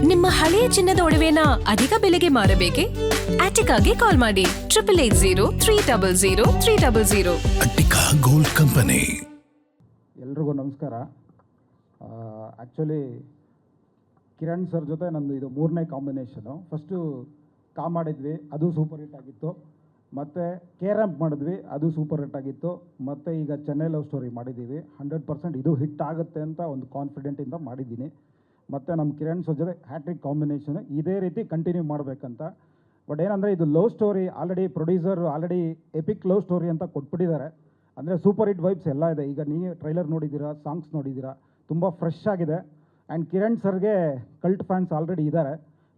ನಿಮ್ಮ ಹಳೆಯ ಚಿನ್ನದ ಒಡವೆನ ಅಧಿಕ ಬೆಲೆಗೆ ಮಾರಬೇಕೆ? ಆಟಿಕಾಗೆ ಕಾಲ್ ಮಾಡಿ 8880 ಅಟ್ಟಿಕಾ ಗೋಲ್ಡ್ ಕಂಪನಿ. ಎಲ್ರಿಗೂ ನಮಸ್ಕಾರ. ಆ್ಯಕ್ಚುಲಿ ಕಿರಣ್ ಸರ್ ಜೊತೆ ನಂದು ಇದು 3ನೇ ಕಾಂಬಿನೇಷನು. ಫಸ್ಟು ಮಾಡಿದ್ವಿ, ಅದು ಸೂಪರ್ ಹಿಟ್ ಆಗಿತ್ತು. ಮತ್ತು ರ್ಯಾಂಪ್ ಮಾಡಿದ್ವಿ, ಅದು ಸೂಪರ್ ಹಿಟ್ ಆಗಿತ್ತು. ಮತ್ತು ಈಗ ಚೆನ್ನೈ ಲವ್ ಸ್ಟೋರಿ ಮಾಡಿದ್ದೀವಿ. 100% ಇದು ಹಿಟ್ ಆಗುತ್ತೆ ಅಂತ ಒಂದು ಕಾನ್ಫಿಡೆಂಟಿಂದ ಮಾಡಿದ್ದೀನಿ. ಮತ್ತು ನಮ್ಮ ಕಿರಣ್ ಸರ್ ಜೊತೆ ಹ್ಯಾಟ್ರಿಕ್ ಕಾಂಬಿನೇಷನು ಇದೇ ರೀತಿ ಕಂಟಿನ್ಯೂ ಮಾಡಬೇಕಂತ. ಬಟ್ ಏನಂದರೆ ಇದು love story already producer EPIC love story ಅಂತ ಕೊಟ್ಬಿಟ್ಟಿದ್ದಾರೆ. ಅಂದರೆ ಸೂಪರ್ ಹಿಟ್ ವೈಬ್ಸ್ ಎಲ್ಲ ಇದೆ. ಈಗ ನೀವು ಟ್ರೈಲರ್ ನೋಡಿದ್ದೀರಾ, ಸಾಂಗ್ಸ್ ನೋಡಿದ್ದೀರಾ, ತುಂಬ ಫ್ರೆಶ್ ಆಗಿದೆ. ಆ್ಯಂಡ್ ಕಿರಣ್ ಸರ್ಗೆ ಕಲ್ಟ್ ಫ್ಯಾನ್ಸ್ ಆಲ್ರೆಡಿ ಇದ್ದಾರೆ.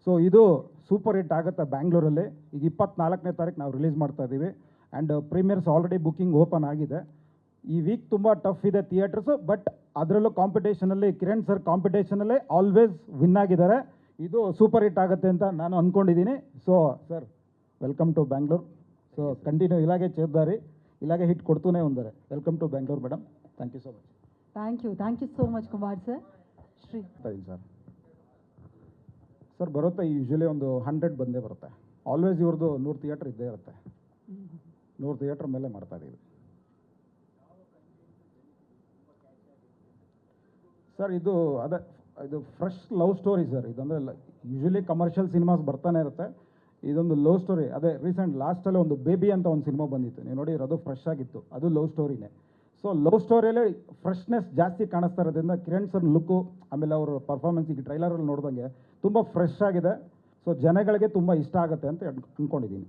ಸೊ ಇದು ಸೂಪರ್ ಹಿಟ್ ಆಗುತ್ತೆ ಬ್ಯಾಂಗ್ಳೂರಲ್ಲಿ. ಈಗ 24ನೇ ತಾರೀಕು ನಾವು ರಿಲೀಸ್ ಮಾಡ್ತಾ ಇದ್ದೀವಿ. And premieres already booking open ಆಗಿದೆ. ಈ ವೀಕ್ ತುಂಬ ಟಫ್ ಇದೆ ಥಿಯೇಟರ್ಸು. ಬಟ್ ಅದರಲ್ಲೂ ಕಾಂಪಿಟೇಷನಲ್ಲಿ ಕಿರಣ್ ಸರ್ ಕಾಂಪಿಟೇಷನಲ್ಲೇ ಆಲ್ವೇಸ್ ವಿನ್ ಆಗಿದ್ದಾರೆ. ಇದು ಸೂಪರ್ ಹಿಟ್ ಆಗುತ್ತೆ ಅಂತ ನಾನು ಅಂದ್ಕೊಂಡಿದ್ದೀನಿ. So sir, welcome to Bangalore. So continue ಇಲಾಗೆ ಚೇರ್ದಾರಿ, ಇಲಾಗೆ hit ಕೊಡ್ತೂನೇ ಉಂದರೆ. Welcome to Bangalore madam. Thank you so much. Thank you so much Kumar sir. Shri sir ಬರುತ್ತೆ, ಯೂಶ್ವಲಿ ಒಂದು 100 ಬಂದೇ ಬರುತ್ತೆ. ಆಲ್ವೇಸ್ ಇವ್ರದ್ದು 100 ಥಿಯೇಟ್ರ್ ಇದ್ದೇ ಇರುತ್ತೆ. 100 ಥಿಯೇಟ್ರ್ ಮೇಲೆ ಮಾಡ್ತಾ ಇದ್ದೀವಿ ಸರ್. ಇದು ಫ್ರೆಶ್ ಲವ್ ಸ್ಟೋರಿ ಸರ್. ಇದಂದರೆ ಯೂಶ್ವಲಿ ಕಮರ್ಷಿಯಲ್ ಸಿನಿಮಾಸ್ ಬರ್ತಾನೆ ಇರುತ್ತೆ. ಇದೊಂದು ಲವ್ ಸ್ಟೋರಿ. ಅದೇ ರೀಸೆಂಟ್ ಲಾಸ್ಟಲ್ಲಿ ಒಂದು ಬೇಬಿ ಅಂತ ಒಂದು ಸಿನಿಮಾ ಬಂದಿತ್ತು, ನೀವು ನೋಡಿ, ಅದು ಫ್ರೆಶ್ ಆಗಿತ್ತು. ಅದು ಲವ್ ಸ್ಟೋರಿನೇ. ಸೊ ಲವ್ ಸ್ಟೋರಿಯಲ್ಲೇ ಫ್ರೆಶ್ನೆಸ್ ಜಾಸ್ತಿ ಕಾಣಿಸ್ತಾ ಇರೋದ್ರಿಂದ ಕಿರಣ್ ಸರ್ ಲುಕ್ಕು, ಆಮೇಲೆ ಅವರು ಪರ್ಫಾರ್ಮೆನ್ಸ್ ಈಗ ಟ್ರೈಲರಲ್ಲಿ ನೋಡ್ದಂಗೆ ತುಂಬ ಫ್ರೆಶ್ ಆಗಿದೆ. ಸೊ ಜನಗಳಿಗೆ ತುಂಬ ಇಷ್ಟ ಆಗುತ್ತೆ ಅಂತ ಅಂದ್ಕೊಂಡಿದ್ದೀನಿ.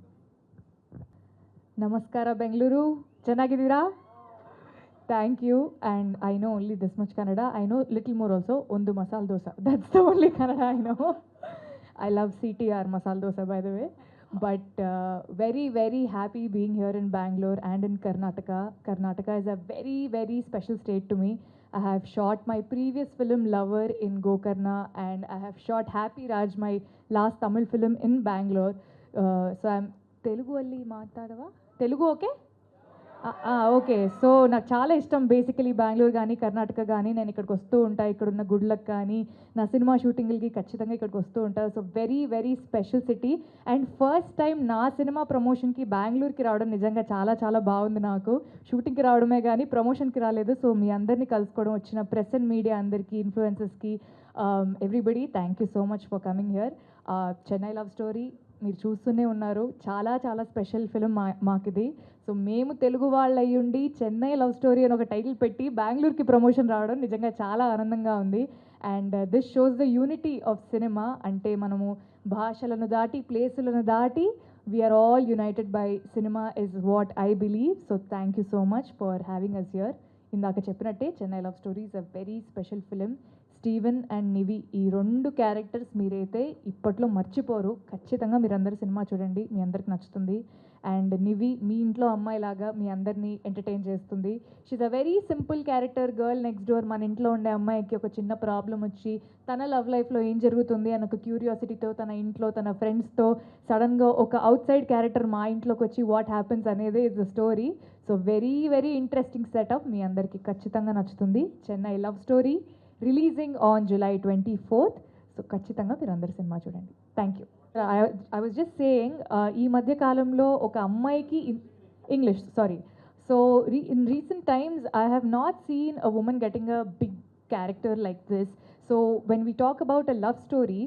ನಮಸ್ಕಾರ ಬೆಂಗಳೂರು, ಚೆನ್ನಾಗಿದ್ದೀರಾ? Thank you. And I know only this much Kannada. I know little more also. ಒಂದು masala dosa, that's the only Kannada I know. I love CTR masala dosa, by the way. But very, very happy being here in Bangalore and in Karnataka. Karnataka is a very, very special state to me. I have shot my previous film Lover in Gokarna, and I have shot Happy Raj, my last Tamil film, in Bangalore. So I'm Telugu alli maatadava? Telugu okay? Okay. So నాకు చాలా ఇష్టం basically Bengaluru కానీ కర్ణాటక కానీ. నేను ఇక్కడికి వస్తూ ఉంటాను, ఇక్కడున్న గుడ్లకు కానీ, నా సినిమా షూటింగ్లకి ఖచ్చితంగా ఇక్కడికి వస్తూ ఉంటాను. So very very special city. And first time నా సినిమా ప్రమోషన్కి బెంగళూరుకి రావడం నిజంగా చాలా చాలా బాగుంది. నాకు షూటింగ్కి రావడమే కానీ ప్రమోషన్కి రాలేదు. సో మీ అందరినీ కలుసుకోవడం, వచ్చిన ప్రెస్ అండ్ మీడియా అందరికీ, ఇన్ఫ్లుయెన్సర్స్కి, everybody, thank you so much for coming here. Chennai Love Story మీరు చూస్తూనే ఉన్నారు. చాలా చాలా స్పెషల్ ఫిలిం మాకిది. సో మేము తెలుగు వాళ్ళు అయ్యుండి చెన్నై లవ్ స్టోరీ అని ఒక టైటిల్ పెట్టి బెంగళూరుకి ప్రమోషన్ రావడం నిజంగా చాలా ఆనందంగా ఉంది. And this shows the unity of cinema. అంటే మనము భాషలను దాటి, ప్లేసులను దాటి, we're all united by cinema is what I believe. So thank you so much for having us here. ఇందాక చెప్పినట్టే Chennai Love Story is a very special film. Steven and Nivi, ఈ 2 characters మీరైతే ఇప్పట్లో మర్చిపోరు. ఖచ్చితంగా మీరందరూ సినిమా చూడండి, మీ అందరికి నచ్చుతుంది. అండ్ నివి మీ ఇంట్లో అమ్మాయిలాగా మీ అందరినీ ఎంటర్టైన్ చేస్తుంది. She's a very simple character, girl next door. మన ఇంట్లో ఉండే అమ్మాయికి ఒక చిన్న ప్రాబ్లం వచ్చి తన లవ్ లైఫ్లో ఏం జరుగుతుంది అని ఒక క్యూరియాసిటీతో తన ఇంట్లో తన ఫ్రెండ్స్తో సడన్గా ఒక అవుట్ సైడ్ క్యారెక్టర్ మా ఇంట్లోకి వచ్చి వాట్ హ్యాపెన్స్ అనేది is the story. So very very interesting setup, మీ అందరికీ ఖచ్చితంగా నచ్చుతుంది. Chennai Love Story releasing on July 24th. సో ఖచ్చితంగా మీరు అందరు సినిమా చూడండి. Thank you. I was just saying, ఈ మధ్య కాలంలో ఒక అమ్మాయికి English sorry. So in recent times I have not seen a women getting a big character like this. So when we talk about a love story,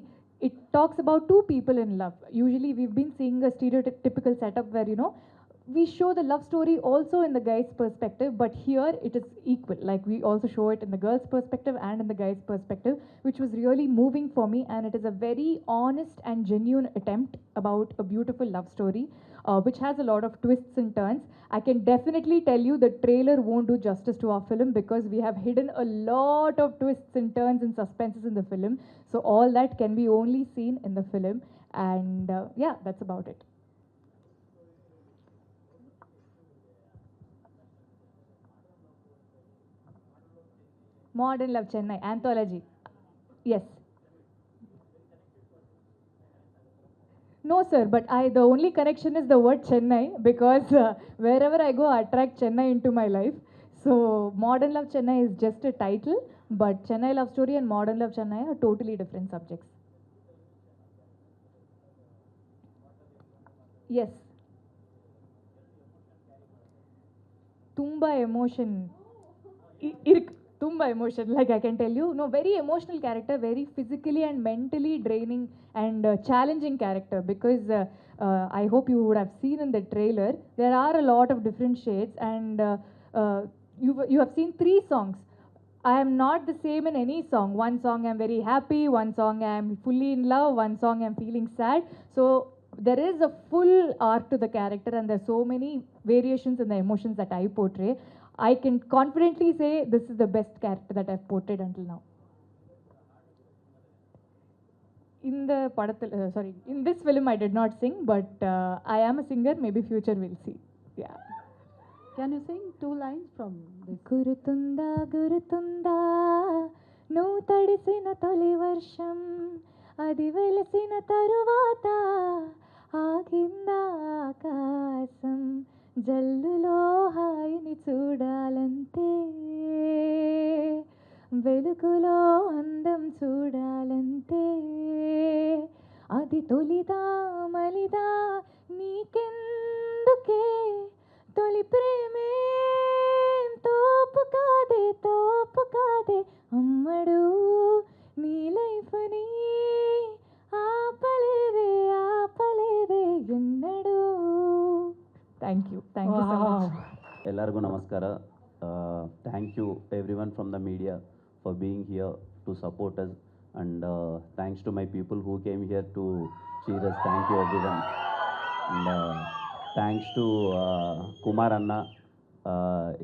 it talks about 2 people in love. Usually we've been seeing a stereotypical setup where, you know, we show the love story also in the guy's perspective, but here it is equal. Like we also show it in the girl's perspective and in the guy's perspective, which was really moving for me. And it is a very honest and genuine attempt about a beautiful love story, which has a lot of twists and turns. I can definitely tell you the trailer won't do justice to our film because we have hidden a lot of twists and turns and suspenses in the film. So all that can be only seen in the film. And yeah, that's about it. Modern Love Chennai anthology. Yes. No sir, but the only connection is the word Chennai because wherever I go I attract Chennai into my life. So Modern Love Chennai is just a title, but Chennai Love Story and Modern Love Chennai are totally different subjects. Yes, ತುಂಬ emotion ತುಂಬ emotion, like I can tell you, no, very emotional character, very physically and mentally draining and challenging character, because I hope you would have seen in the trailer, there are a lot of different shades, and you have seen 3 songs. I am not the same in any song. One song I'm very happy, one song I'm fully in love, one song I'm feeling sad. So there is a full arc to the character, and there's so many variations in the emotions that I portray. I can confidently say this is the best character that I've portrayed until now. In the in this film I did not sing, but I am a singer. Maybe future we'll see. Yeah. Can you sing 2 lines from this? గురుతుందా గురుతుందా నువ్వు తడిసిన తొలి వర్షం, అది వెలిసిన తరువాత ఆగిందా ఆకాశం, జల్లులో హాయిని చూడాలంతే, వెలుగులో అందం చూడాలంతే, అది తొలిదా మలిదా నీకెందుకే, తొలి ప్రేమే తోపు కాదే అమ్మడు, నీ లైఫ్ ని ఆపలేదే ఎన్నడు. Thank you so much. ಎಲ್ಲರಿಗೂ ನಮಸ್ಕಾರ. Thank you everyone from the media for being here to support us, and thanks to my people who came here to cheer us. Thank you everyone, and thanks to Kumar Anna.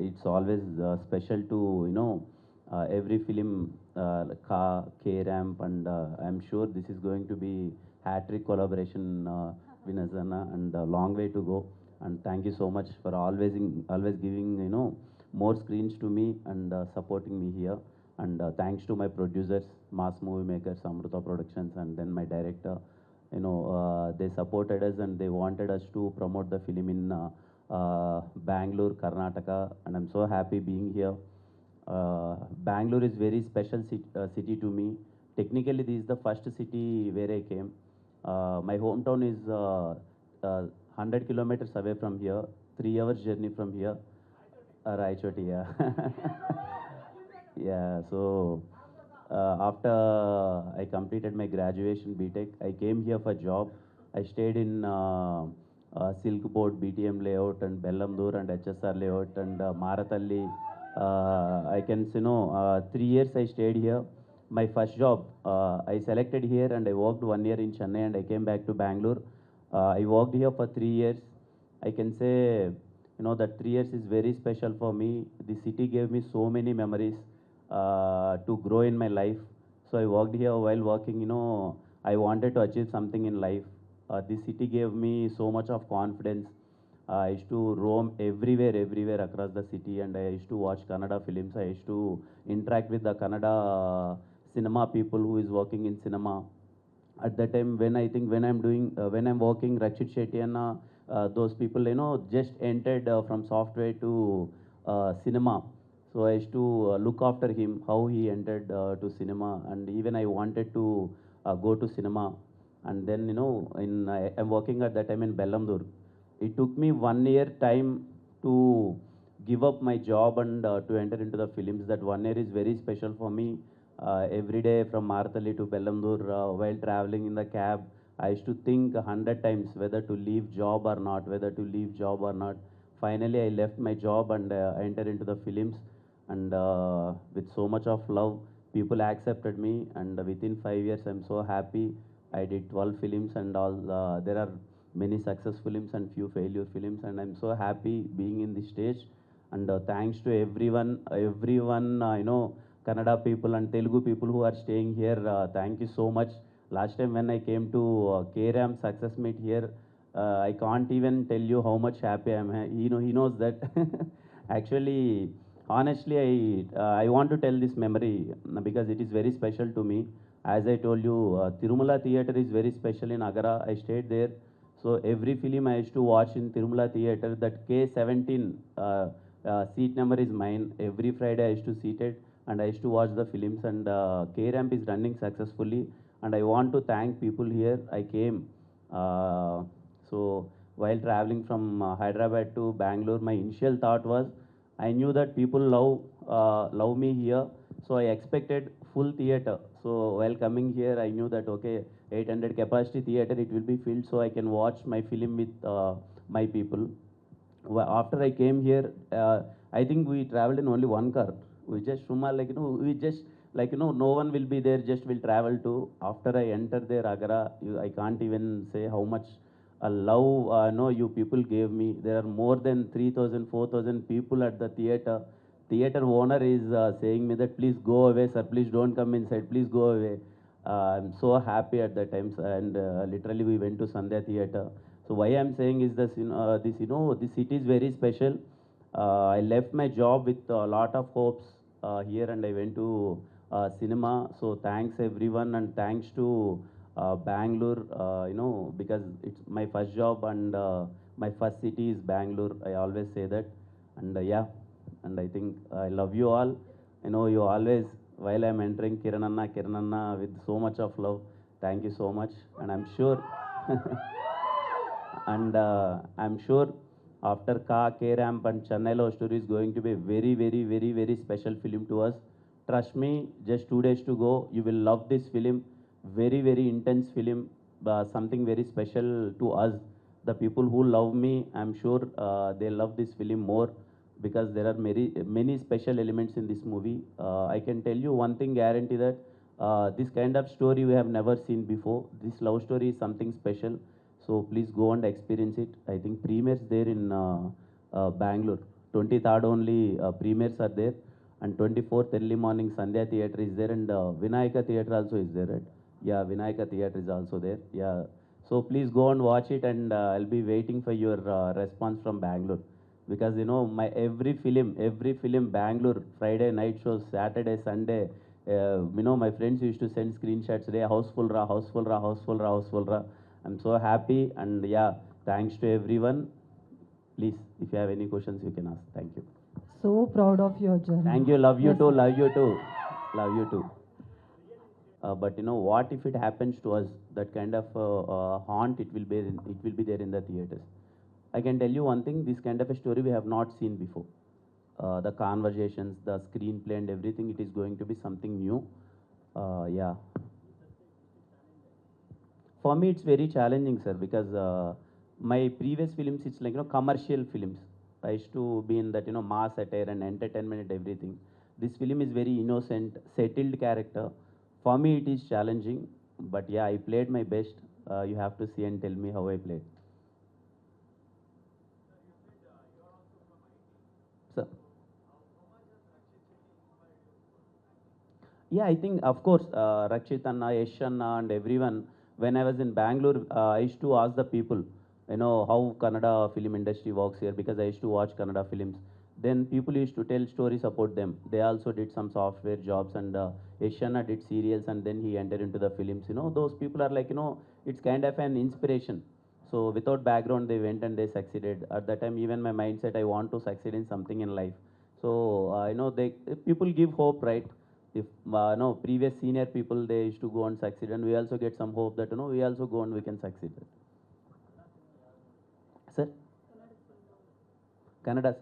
It's always special to, you know, every film, K-Ramp, and I'm sure this is going to be hat-trick collaboration, Vinay Anna, and a long way to go. And thank you so much for always giving, you know, more screens to me and supporting me here. And thanks to my producers, Mass Movie Makers, Amruta Productions, and then my director. You know, they supported us and they wanted us to promote the film in Bangalore, Karnataka, and I'm so happy being here. Bangalore is very special city to me. Technically, this is the first city where I came. My hometown is 100 kilometers away from here, 3 hours journey from here. Raichoti, yeah. Yeah, so after I completed my graduation BTech, I came here for job. I stayed in Silk Board, BTM layout, and Bellamdur and HSR layout, and Maratalli. I can say, 3 years I stayed here. My first job, I selected here and I worked 1 year in Chennai, and I came back to Bangalore. I worked here for 3 years. I can say, that 3 years is very special for me. The city gave me so many memories to grow in my life. So I worked here. While working, I wanted to achieve something in life. This city gave me so much of confidence. I used to roam everywhere across the city, and I used to watch Kannada films. I used to interact with the Kannada cinema people who is working in cinema. At that time, when I'm working, Rakshit Shetty and those people, just entered from software to cinema. So I used to look after him, how he entered to cinema, and even I wanted to go to cinema. And then, I'm working at that time in Bellamdur. It took me 1 year time to give up my job and to enter into the films. That 1 year is very special for me. Every day from Marthalli to Bellamdur, while traveling in the cab, I used to think 100 times whether to leave job or not. Finally, I left my job and I entered into the films. And with so much of love, people accepted me, and within 5 years, I'm so happy. I did 12 films, and all. There are many success films and few failure films, and I'm so happy being in this stage. And thanks to everyone, Kannada people and Telugu people who are staying here. Thank you so much. Last time when I came to K-Ram Success Meet here, I can't even tell you how much happy I am. He knows that. Actually, honestly, I want to tell this memory because it is very special to me. As I told you, Tirumala Theatre is very special in Agara. I stayed there. So every film I used to watch in Tirumala Theatre, that K17 seat number is mine. Every Friday I used to seat it and I used to watch the films, and K-Ramp is running successfully. And I want to thank people here. I came. So while traveling from Hyderabad to Bangalore, my initial thought was I knew that people love me here, so I expected full theater. So while coming here, I knew that okay, 800 capacity theater, it will be filled, so I can watch my film with my people. After I came here, I think we traveled in only one car. We just Shumal, like we just like no one will be there. Just will travel to. After I enter there, Agara, I can't even say how much love no you people gave me. There are more than 3,000, 4,000 people at the theater. Theater owner is saying me that please go away, sir. Please don't come inside. Please go away. I'm so happy at that time, sir, and literally we went to Sandhya Theater. So why I'm saying is this, this city is very special. I left my job with a lot of hopes here, and I went to cinema. So thanks everyone, and thanks to Bangalore. Because it's my first job, and my first city is Bangalore. I always say that, and yeah, and I think I love you all. You always, while I'm entering Kirananna with so much of love. Thank you so much, and I'm sure. And I'm sure after K-Ramp and Chennai Love Story is going to be a very, very, very, very special film to us. Trust me, just 2 days to go. You will love this film. Very, very intense film. Something very special to us. The people who love me, I'm sure they love this film more because there are many, many special elements in this movie. I can tell you one thing, guarantee that this kind of story we have never seen before. This love story is something special. So please go and experience it. I think premieres there in Bangalore. 23rd only premieres are there, and 24th early morning Sandhya Theatre is there, and Vinayaka Theatre also is there, right? Yeah, Vinayaka Theatre is also there. Yeah. So please go and watch it, and I'll be waiting for your response from Bangalore, because my every film Bangalore Friday night shows, Saturday, Sunday. My friends used to send screenshots. Today house full ra, house full ra, house full ra, house full ra. I'm so happy, and yeah, thanks to everyone. Please, if you have any questions, you can ask. Thank you. So proud of your journey. Thank you. Love you Yes, too. sir. Love you too. Love you too. But what if it happens to us? That kind of haunt it will be there in the theaters. I can tell you one thing. This kind of a story we have not seen before. The conversations, the screenplay, and everything. It is going to be something new. Yeah. For me, it's very challenging, sir, because my previous films, it's like commercial films. I used to be in that mass attire and entertainment and everything. This film is very innocent, settled character. For me, it is challenging, but yeah, I played my best. You have to see and tell me how I played. So, yeah, I think, of course, Rakshit Anna, Yash Anna, and everyone, when I was in Bangalore, I used to ask the people, how Kannada film industry works here, because I used to watch Kannada films. Then people used to tell stories about them. They also did some software jobs, and Yash Anna did serials, and then he entered into the films. Those people are like, it's kind of an inspiration. So without background, they went and they succeeded. At that time, even my mindset, I want to succeed in something in life. So, people give hope, right? If no previous senior people, they used to go and succeed, and we also get some hope that we also go and we can succeed. Sir, Kannada.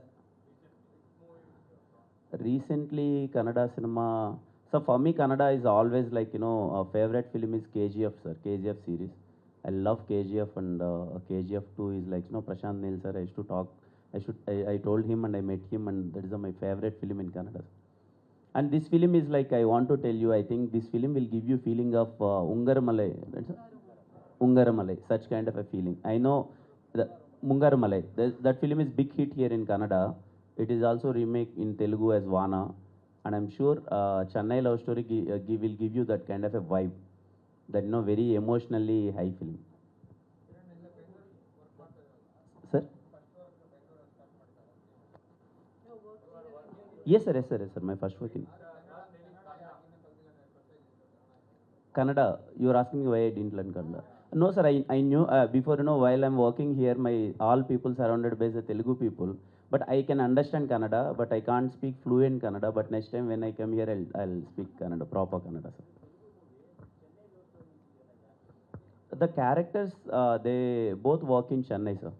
Recently, Kannada cinema. So for me, Kannada is always like a favorite film is KGF, sir. KGF series. I love KGF, and KGF 2 is like Prashant Neel, sir. I used to talk. I told him, and I met him, and that is my favorite film in Kannada. And this film is like, I want to tell you, I think this film will give you feeling of Ungaramalai. Ungaramalai, such kind of a feeling. I know the Mungaramalai, that film is big hit here in Kannada. It is also remake in Telugu as Vana. And I'm sure Chennai Love Story will give you that kind of a vibe. That, very emotionally high film. Sir? Yes, sir, yes, sir, yes, sir. My first work in Kannada. You are asking me why I didn't learn Kannada. No, sir, I knew before, while I'm working here, my all people surrounded by the Telugu people. But I can understand Kannada, but I can't speak fluent Kannada. But next time when I come here, I'll speak Kannada, proper Kannada, sir. The characters, they both work in Chennai, sir.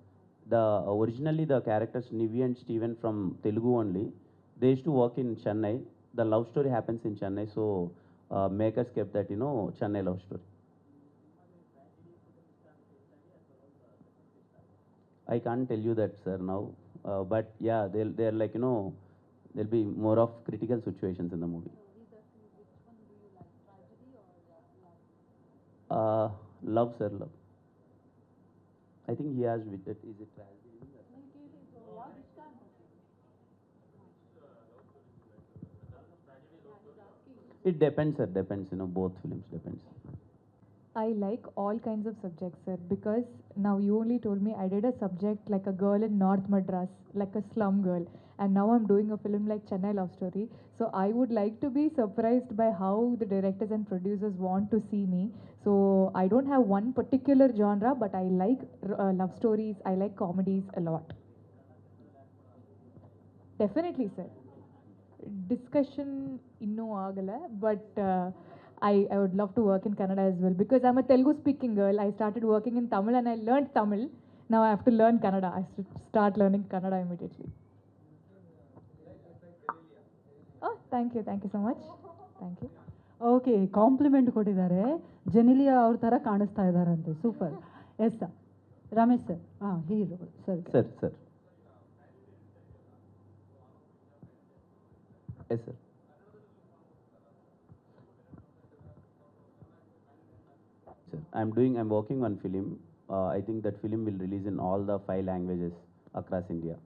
the originally the characters Nivi and Steven from Telugu only. They used to work in Chennai. The love story happens in Chennai, so makers kept that, you know, Chennai love story. I can't tell you that, sir, now. But yeah, they're like, you know, there'll be more of critical situations in the movie. Love, sir, love. I think he asked with it. Is it tragedy? It depends, sir. Depends. You know, both films depends. I like all kinds of subjects, sir, because now you only told me I did a subject like a girl in North Madras, like a slum girl, and now I'm doing a film like Chennai Love Story. So I would like to be surprised by how the directors and producers want to see me. So I don't have one particular genre, but I like love stories, I like comedies a lot. Definitely, sir. Discussion ಇನ್ನೂ ಆಗಲ್ಲ but I would love to work in Kannada as well because I'm a Telugu speaking girl. I started working in Tamil and I learned Tamil. Now I have to learn Kannada. I should start learning Kannada immediately. Oh, thank you so much. Thank you. Okay compliment ಕೊಟ್ಟಿದ್ದಾರೆ ಜೆನಿಲಿಯಾ ಅವ್ರ ಥರ ಕಾಣಿಸ್ತಾ ಇದ್ದಾರಂತೆ super yes sir Ramesh sir ಹಾಂ hero sir Sir, sir. Yes, sir. Sir, I'm working on film. I think that film will release in all the 5 languages across India.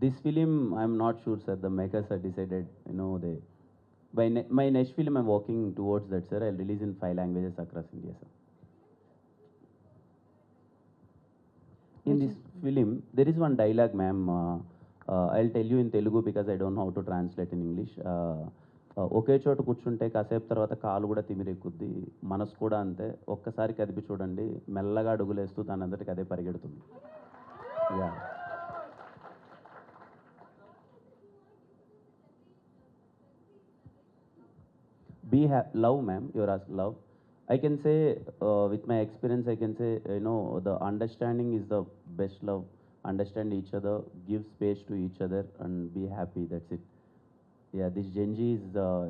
This film, I'm not sure, sir. The makers have decided, you know, my next film I'm working towards that, sir. I'll release in 5 languages across India, sir. In this film, there is one dialogue, ma'am. I'll tell you in Telugu because I don't know how to translate in English. ఒకే చోట కూర్చుంటే కాసేపు తర్వాత కాలు కూడా తిమిరెక్కుద్ది, మనసు కూడా అంతే. ఒక్కసారి కదిపి చూడండి, మెల్లగా అడుగులేస్తూ దానంతటికి అదే పరిగెడుతుంది. Yeah. Love, ma'am. You're asking love. I can say, with my experience, I can say, you know, the understanding is the best love. Understand each other, give space to each other, and be happy. That's it. Yeah, this Gen Z is,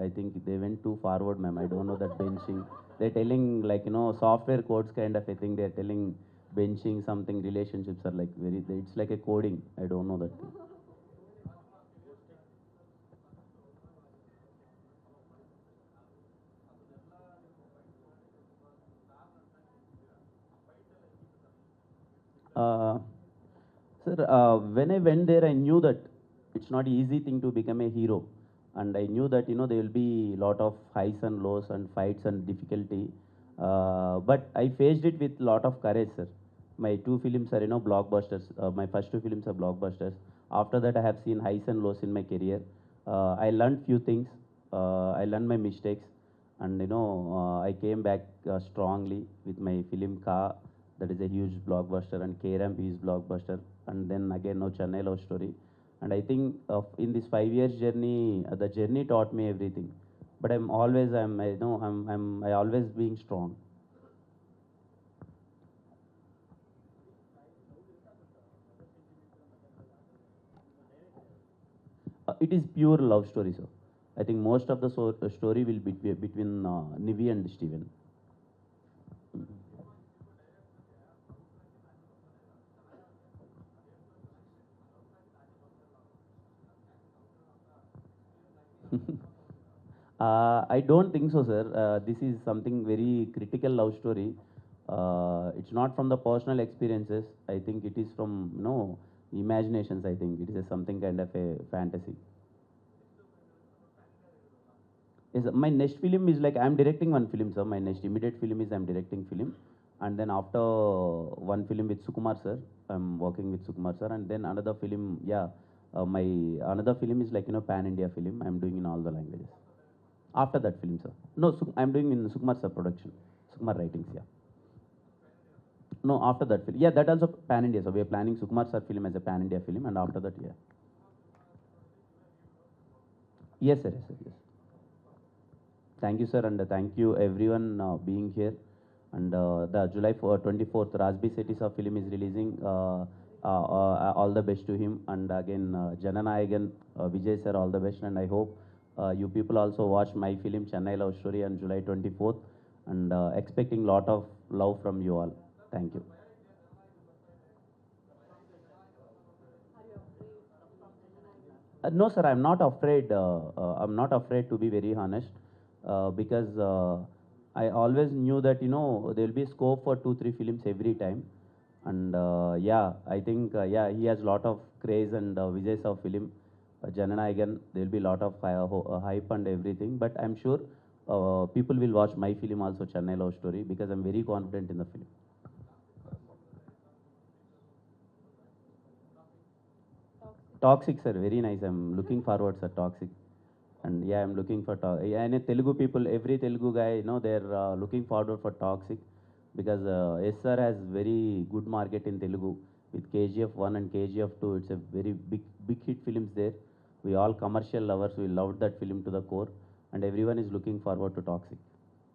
I think they went too forward, ma'am. I don't know that benching. They're telling, like, you know, software codes kind of a thing. They're telling benching something, relationships are like it's like a coding. I don't know that thing. Uh, Sir, when I went there, I knew that it's not easy thing to become a hero, and I knew that, you know, there will be lot of highs and lows and fights and difficulty. But I faced it with lot of courage, sir. My 2 films are, you know, blockbusters. My first 2 films are blockbusters. After that, I have seen highs and lows in my career. I learned few things. I learned my mistakes, and, you know, I came back strongly with my film Ka. That is a huge blockbuster, and K-Ramp is blockbuster, and then again now Chennai Love Story. And I think in this 5 years journey, the journey taught me everything. But I always being strong. It is pure love story, sir. I think most of the story will be between Nivi and Steven. I don't think so, sir. This is something very critical love story. It's not from the personal experiences. I think it is from, you know, imaginations. I think it is something kind of a fantasy. Yes, my next film is like I'm directing one film, sir. My next immediate film is I'm directing film, and then after one film with Sukumar sir, I'm working with Sukumar sir, and then another film, yeah, my another film is like, you know, pan India film. I'm doing in all the languages. After that film, sir. No, I'm doing in Sukumar sir production, Sukumar writings, yeah. No, after that film, yeah, that also pan India. So we are planning Sukumar sir film as a pan India film, and after that, yeah. Yes, sir. Yes, sir. Yes. Thank you, sir, and thank you everyone being here. And the July 24th, Rajbi Setisa film is releasing. All the best to him. And again, Jananayagan, Vijay sir, all the best. And I hope you people also watch my film Chennai Love Story on July 24th. And expecting lot of love from you all. Thank you. No, sir, I'm not afraid. I'm not afraid, to be very honest, because I always knew that there will be scope for 2-3 films every time, and yeah, I think yeah, he has lot of craze, and Vijay Sav film, Jananayagan, there will be lot of hype and everything. But I'm sure people will watch my film also, Chennai Love Story, because I'm very confident in the film. Toxic, sir, very nice. I'm looking forward, sir, Toxic. And yeah, I'm looking for yeah, and Telugu people, every Telugu guy, they're looking forward for Toxic, because SR has very good market in Telugu with KGF 1 and KGF 2. It's a very big hit films there. We all commercial lovers, we loved that film to the core, and everyone is looking forward to Toxic.